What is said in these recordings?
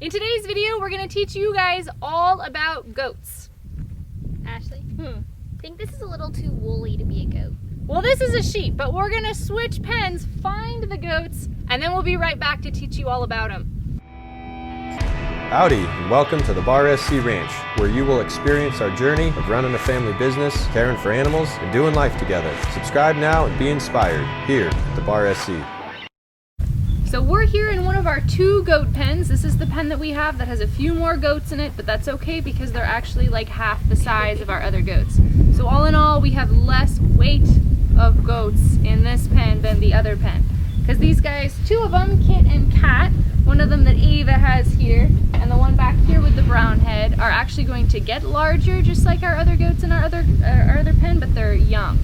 In today's video, we're going to teach you guys all about goats. Ashley, I think this is a little too woolly to be a goat. Well, this is a sheep, but we're going to switch pens, find the goats, and then we'll be right back to teach you all about them. Howdy, and welcome to the Boer SC Ranch, where you will experience our journey of running a family business, caring for animals, and doing life together. Subscribe now and be inspired here at the Boer SC. So we're here in one of our 2 goat pens. This is the pen that we have that has a few more goats in it, but that's okay because they're actually like half the size of our other goats. So all in all, we have less weight of goats in this pen than the other pen. Because these guys, 2 of them, Kit and Kat, one of them that Ava has here, and the one back here with the brown head, are actually going to get larger just like our other goats in our other pen, but they're young.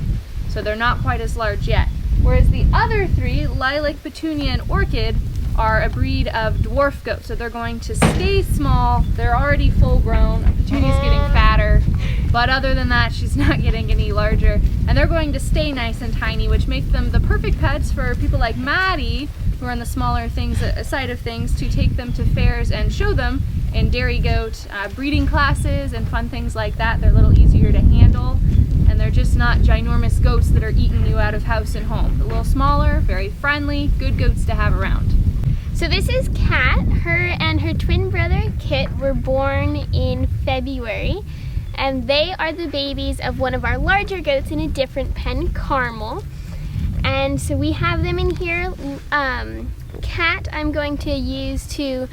So they're not quite as large yet. Whereas the other 3, Lilac, Petunia, and Orchid, are a breed of dwarf goats. So they're going to stay small. They're already full grown. Petunia's getting fatter, but other than that, she's not getting any larger. And they're going to stay nice and tiny, which makes them the perfect pets for people like Maddi, who are on the smaller side of things, to take them to fairs and show them in dairy goat breeding classes and fun things like that. They're a little easier to handle. And they're just not ginormous goats that are eating you out of house and home. A little smaller, very friendly, good goats to have around. So this is Kat. Her and her twin brother Kit were born in February, and they are the babies of one of our larger goats in a different pen, Caramel. And so we have them in here. Kat I'm going to use to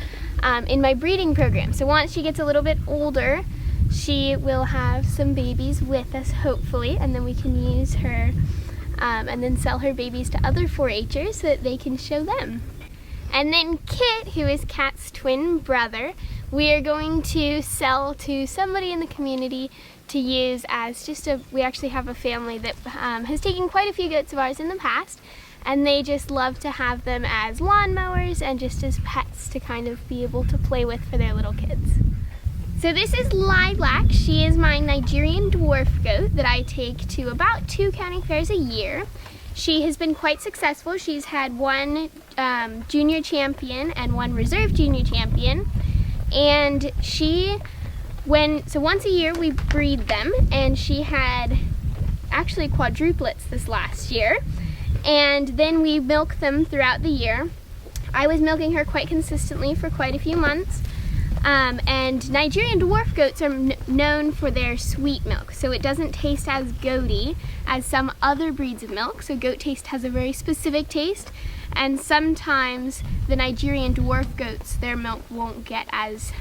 in my breeding program. So once she gets a little bit older, she will have some babies with us, hopefully, and then we can use her and then sell her babies to other 4-H'ers so that they can show them. And then Kit, who is Kat's twin brother, we are going to sell to somebody in the community to use as we actually have a family that has taken quite a few goats of ours in the past, and they just love to have them as lawnmowers and just as pets to kind of be able to play with for their little kids. So this is Lilac. She is my Nigerian dwarf goat that I take to about 2 county fairs a year. She has been quite successful. She's had 1 junior champion and 1 reserve junior champion. And so once a year we breed them, and she had actually quadruplets this last year. And then we milk them throughout the year. I was milking her quite consistently for quite a few months. And Nigerian dwarf goats are known for their sweet milk, so it doesn't taste as goaty as some other breeds of milk. So goat taste has a very specific taste, and sometimes the Nigerian dwarf goats, their milk won't get as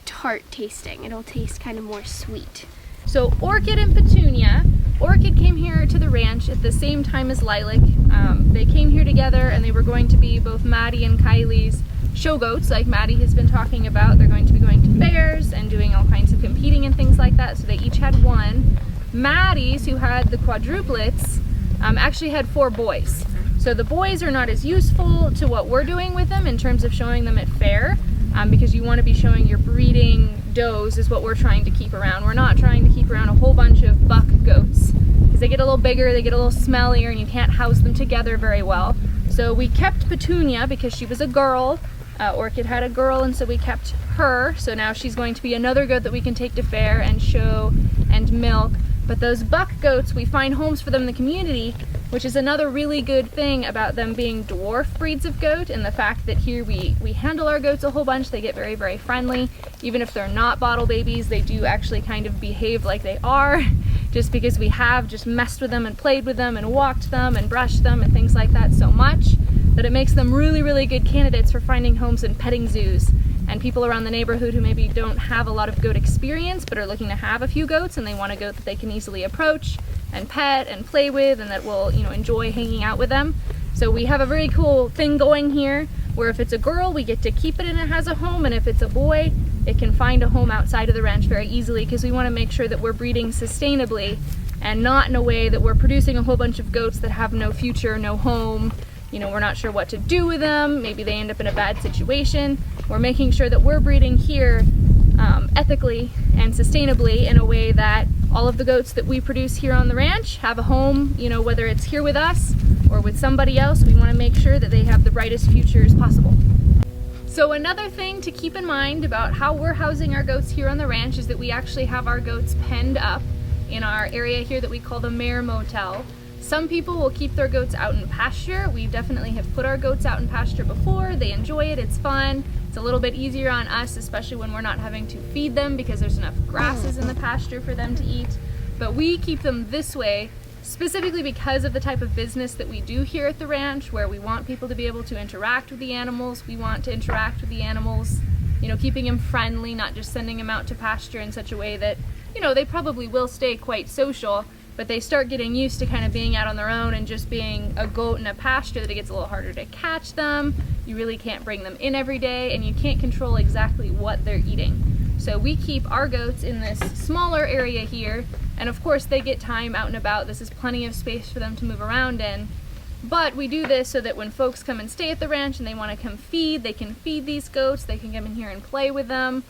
tart tasting. It'll taste kind of more sweet. So Orchid and Petunia. Orchid came here to the ranch at the same time as Lilac. They came here together, and they were going to be both Maddi and Kylie's show goats, like Maddi has been talking about. They're going to be going to fairs and doing all kinds of competing and things like that, so they each had 1. Maddi's, who had the quadruplets, actually had 4 boys. So the boys are not as useful to what we're doing with them in terms of showing them at fair, because you want to be showing your breeding does is what we're trying to keep around. We're not trying to keep around a whole bunch of buck goats, because they get a little bigger, they get a little smellier, and you can't house them together very well. So we kept Petunia because she was a girl. Orchid had a girl, and so we kept her. So now she's going to be another goat that we can take to fair and show and milk. But those buck goats, we find homes for them in the community, which is another really good thing about them being dwarf breeds of goat, and the fact that here we handle our goats a whole bunch. They get very, very friendly. Even if they're not bottle babies, they do actually kind of behave like they are, just because we have just messed with them and played with them and walked them and brushed them and things like that so much that it makes them really, really good candidates for finding homes in petting zoos. And people around the neighborhood who maybe don't have a lot of goat experience but are looking to have a few goats, and they want a goat that they can easily approach and pet and play with, and that will, enjoy hanging out with them. So we have a very cool thing going here where if it's a girl, we get to keep it and it has a home, and if it's a boy, it can find a home outside of the ranch very easily, because we want to make sure that we're breeding sustainably and not in a way that we're producing a whole bunch of goats that have no future, no home. We're not sure what to do with them. Maybe they end up in a bad situation. We're making sure that we're breeding here ethically and sustainably in a way that all of the goats that we produce here on the ranch have a home, whether it's here with us or with somebody else. We want to make sure that they have the brightest futures possible. So another thing to keep in mind about how we're housing our goats here on the ranch is that we actually have our goats penned up in our area here that we call the Mare Motel. Some people will keep their goats out in pasture. We definitely have put our goats out in pasture before. They enjoy it, it's fun. It's a little bit easier on us, especially when we're not having to feed them because there's enough grasses in the pasture for them to eat. But we keep them this way specifically because of the type of business that we do here at the ranch, where we want people to be able to interact with the animals. We want to interact with the animals, you know, keeping them friendly, not just sending them out to pasture in such a way that, you know, they probably will stay quite social, but they start getting used to kind of being out on their own and just being a goat in a pasture that it gets a little harder to catch them. You really can't bring them in every day, and you can't control exactly what they're eating. So we keep our goats in this smaller area here, and of course they get time out and about. This is plenty of space for them to move around in. But we do this so that when folks come and stay at the ranch and they want to come feed, they can feed these goats, they can come in here and play with them.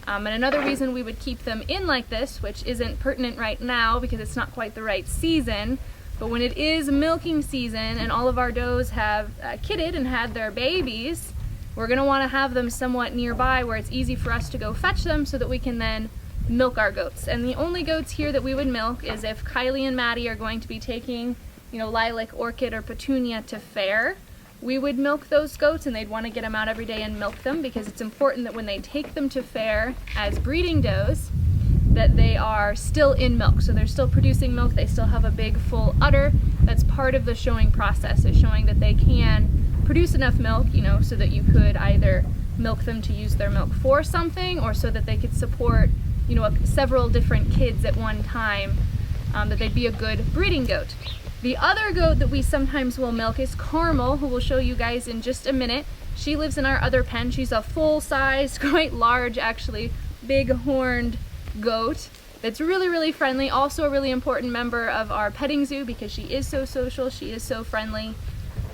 And another reason we would keep them in like this, which isn't pertinent right now because it's not quite the right season, but when it is milking season and all of our does have kidded and had their babies, we're going to want to have them somewhat nearby where it's easy for us to go fetch them so that we can then milk our goats. And the only goats here that we would milk is if Kylie and Maddi are going to be taking, you know, Lilac, Orchid, or Petunia to fair. We would milk those goats, and they'd want to get them out every day and milk them because it's important that when they take them to fair as breeding does, that they are still in milk. So they're still producing milk, they still have a big full udder. That's part of the showing process, is showing that they can produce enough milk, you know, so that you could either milk them to use their milk for something, or so that they could support, you know, several different kids at one time, that they'd be a good breeding goat. The other goat that we sometimes will milk is Carmel, who we'll show you guys in just a minute. She lives in our other pen. She's a full-sized, quite large actually, big horned goat that's really, really friendly. Also a really important member of our petting zoo because she is so social, she is so friendly.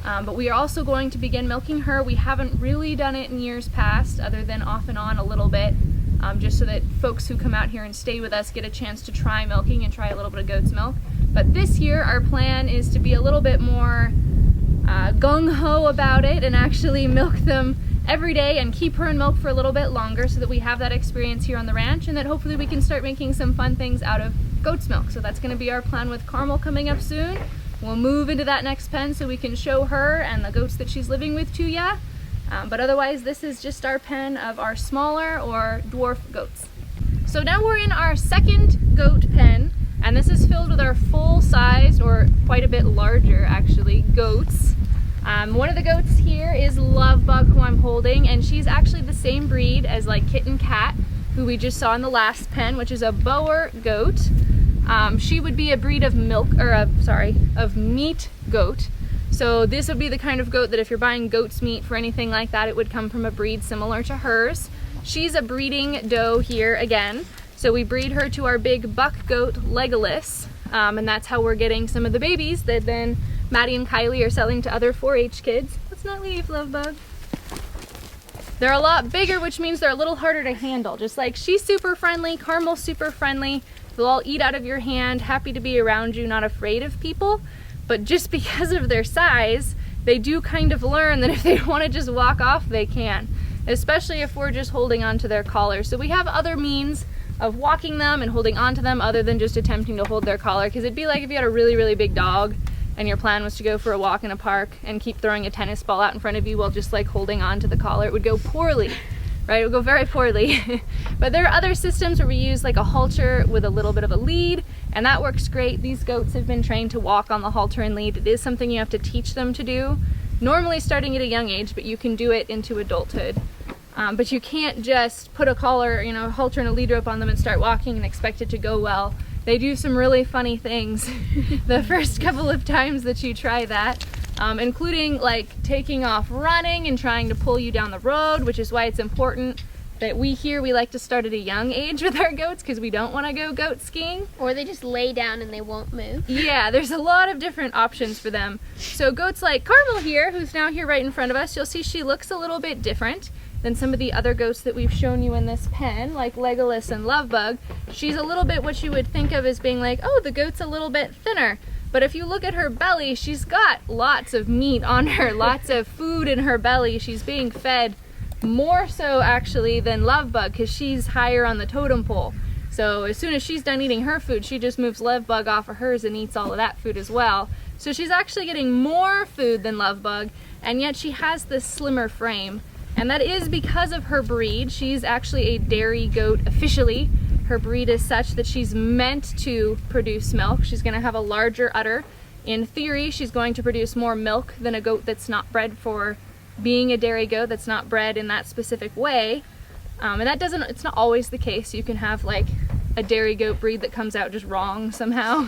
But we are also going to begin milking her. We haven't really done it in years past, other than off and on a little bit, just so that folks who come out here and stay with us get a chance to try milking and try a little bit of goat's milk. But this year our plan is to be a little bit more gung-ho about it and actually milk them every day and keep her in milk for a little bit longer so that we have that experience here on the ranch, and that hopefully we can start making some fun things out of goat's milk. So that's going to be our plan with Carmel coming up soon. We'll move into that next pen so we can show her and the goats that she's living with to ya. But otherwise this is just our pen of our smaller or dwarf goats. So now we're in our second goat pen, and this is filled with our full-sized, or quite a bit larger actually, goats. One of the goats here is Lovebug, who I'm holding, and she's actually the same breed as like Kit and Cat, who we just saw in the last pen, which is a Boer goat. She would be a breed of of meat goat. So this would be the kind of goat that if you're buying goat's meat for anything like that, it would come from a breed similar to hers. She's a breeding doe here again. So we breed her to our big buck goat, Legolas, and that's how we're getting some of the babies that then Maddi and Kylie are selling to other 4-H kids. Let's not leave, Lovebug. They're a lot bigger, which means they're a little harder to handle. Just like she's super friendly, Carmel's super friendly. They'll all eat out of your hand, happy to be around you, not afraid of people. But just because of their size, they do kind of learn that if they want to just walk off, they can. Especially if we're just holding onto their collar. So we have other means of walking them and holding on to them other than just attempting to hold their collar, because it'd be like if you had a really, really big dog and your plan was to go for a walk in a park and keep throwing a tennis ball out in front of you while just like holding on to the collar. It would go poorly, right? It would go very poorly. But there are other systems where we use like a halter with a little bit of a lead, and that works great. These goats have been trained to walk on the halter and lead. It is something you have to teach them to do, normally starting at a young age, but you can do it into adulthood. But you can't just put a collar, you know, a halter and a lead rope on them and start walking and expect it to go well. They do some really funny things the first couple of times that you try that, including like taking off running and trying to pull you down the road, which is why it's important that we like to start at a young age with our goats, because we don't want to go goat skiing. Or they just lay down and they won't move. Yeah, there's a lot of different options for them. So goats like Carmel here, who's now here right in front of us, you'll see she looks a little bit different than some of the other goats that we've shown you in this pen, like Legolas and Lovebug. She's a little bit what you would think of as being like, oh, the goat's a little bit thinner. But if you look at her belly, she's got lots of meat on her, lots of food in her belly. She's being fed more so actually than Lovebug, because she's higher on the totem pole. So as soon as she's done eating her food, she just moves Lovebug off of hers and eats all of that food as well. So she's actually getting more food than Lovebug, and yet she has this slimmer frame. And that is because of her breed. She's actually a dairy goat officially. Her breed is such that she's meant to produce milk. She's going to have a larger udder. In theory, she's going to produce more milk than a goat that's not bred for being a dairy goat, that's not bred in that specific way. And it's not always the case. You can have like a dairy goat breed that comes out just wrong somehow.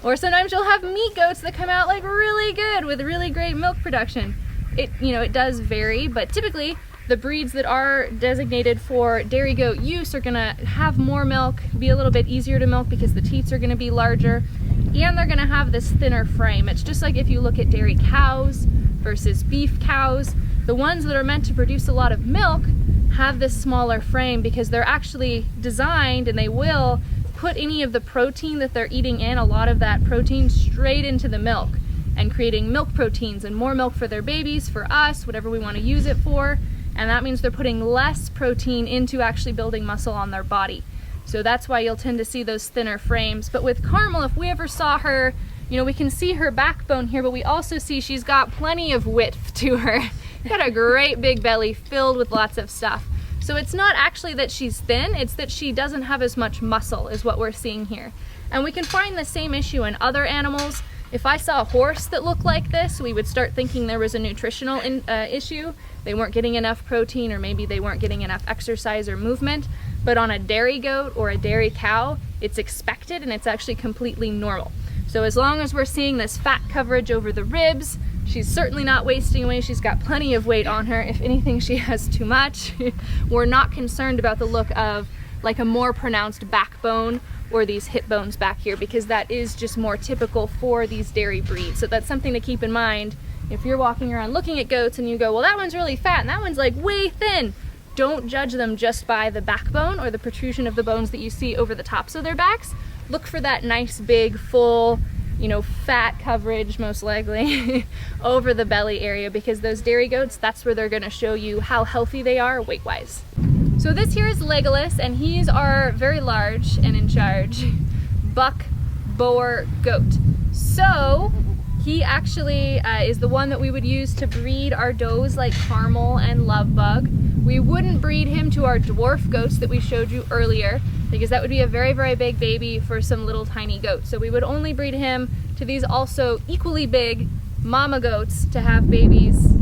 Or sometimes you'll have meat goats that come out like really good with really great milk production. It does vary, but typically the breeds that are designated for dairy goat use are gonna have more milk, be a little bit easier to milk because the teats are gonna be larger, and they're gonna have this thinner frame. It's just like if you look at dairy cows versus beef cows, the ones that are meant to produce a lot of milk have this smaller frame because they're actually designed, and they will put any of the protein that they're eating in, a lot of that protein, straight into the milk, and creating milk proteins and more milk for their babies, for us, whatever we want to use it for. And that means they're putting less protein into actually building muscle on their body. So that's why you'll tend to see those thinner frames. But with Carmel, if we ever saw her, we can see her backbone here, but we also see she's got plenty of width to her. Got a great big belly filled with lots of stuff. So it's not actually that she's thin, it's that she doesn't have as much muscle is what we're seeing here. And we can find the same issue in other animals. If I saw a horse that looked like this, we would start thinking there was a nutritional issue. They weren't getting enough protein, or maybe they weren't getting enough exercise or movement. But on a dairy goat or a dairy cow, it's expected and it's actually completely normal. So as long as we're seeing this fat coverage over the ribs, she's certainly not wasting away. She's got plenty of weight on her. If anything, she has too much. We're not concerned about the look of like a more pronounced backbone or these hip bones back here, because that is just more typical for these dairy breeds. So that's something to keep in mind if you're walking around looking at goats and you go, well, that one's really fat and that one's like way thin. Don't judge them just by the backbone or the protrusion of the bones that you see over the tops of their backs. Look for that nice big full, fat coverage most likely over the belly area, because those dairy goats, that's where they're gonna show you how healthy they are weight-wise. So this here is Legolas, and he's our very large and in charge buck Boer goat. So he actually is the one that we would use to breed our does like Carmel and Lovebug. We wouldn't breed him to our dwarf goats that we showed you earlier, because that would be a very, very big baby for some little tiny goats. So we would only breed him to these also equally big mama goats to have babies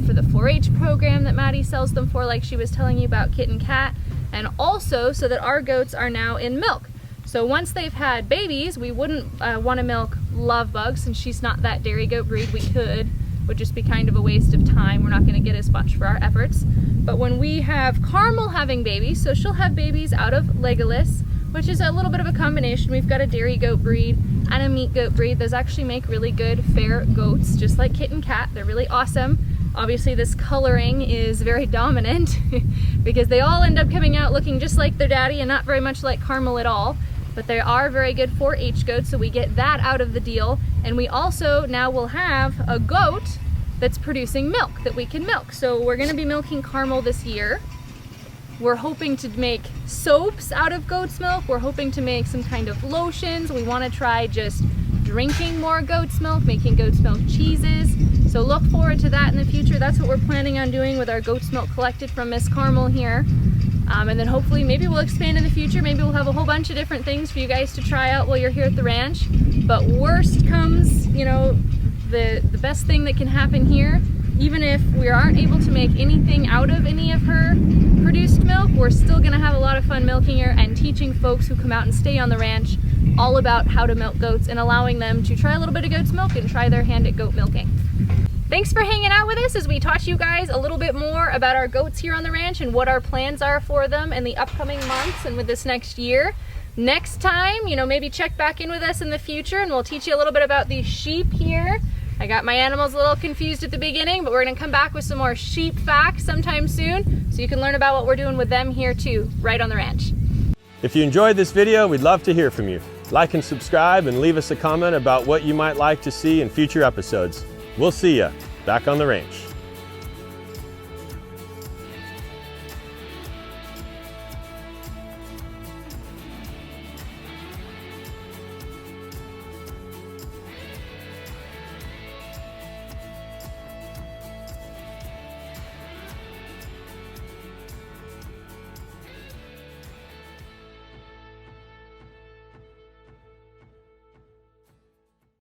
for the 4-H program that Maddi sells them for, like she was telling you about Kit and Kat, and also so that our goats are now in milk. So once they've had babies, we wouldn't want to milk Lovebug, since she's not that dairy goat breed. We could, would just be kind of a waste of time. We're not going to get as much for our efforts. But when we have Carmel having babies, so she'll have babies out of Legolas, which is a little bit of a combination. We've got a dairy goat breed and a meat goat breed. Those actually make really good, fair goats, just like Kit and Kat. They're really awesome. Obviously this coloring is very dominant because they all end up coming out looking just like their daddy and not very much like Carmel at all. But they are very good 4-H goats, so we get that out of the deal. And we also now will have a goat that's producing milk that we can milk. So we're gonna be milking Carmel this year. We're hoping to make soaps out of goat's milk. We're hoping to make some kind of lotions. We wanna try just drinking more goat's milk, making goat's milk cheeses. So look forward to that in the future. That's what we're planning on doing with our goat's milk collected from Miss Carmel here. And then hopefully maybe we'll expand in the future. Maybe we'll have a whole bunch of different things for you guys to try out while you're here at the ranch. But worst comes, the best thing that can happen here, even if we aren't able to make anything out of any of her produced milk, we're still gonna have a lot of fun milking her and teaching folks who come out and stay on the ranch all about how to milk goats and allowing them to try a little bit of goat's milk and try their hand at goat milking. Thanks for hanging out with us as we taught you guys a little bit more about our goats here on the ranch and what our plans are for them in the upcoming months and with this next year. Next time, maybe check back in with us in the future and we'll teach you a little bit about these sheep here. I got my animals a little confused at the beginning, but we're gonna come back with some more sheep facts sometime soon so you can learn about what we're doing with them here too, right on the ranch. If you enjoyed this video, we'd love to hear from you. Like and subscribe and leave us a comment about what you might like to see in future episodes. We'll see ya back on the ranch.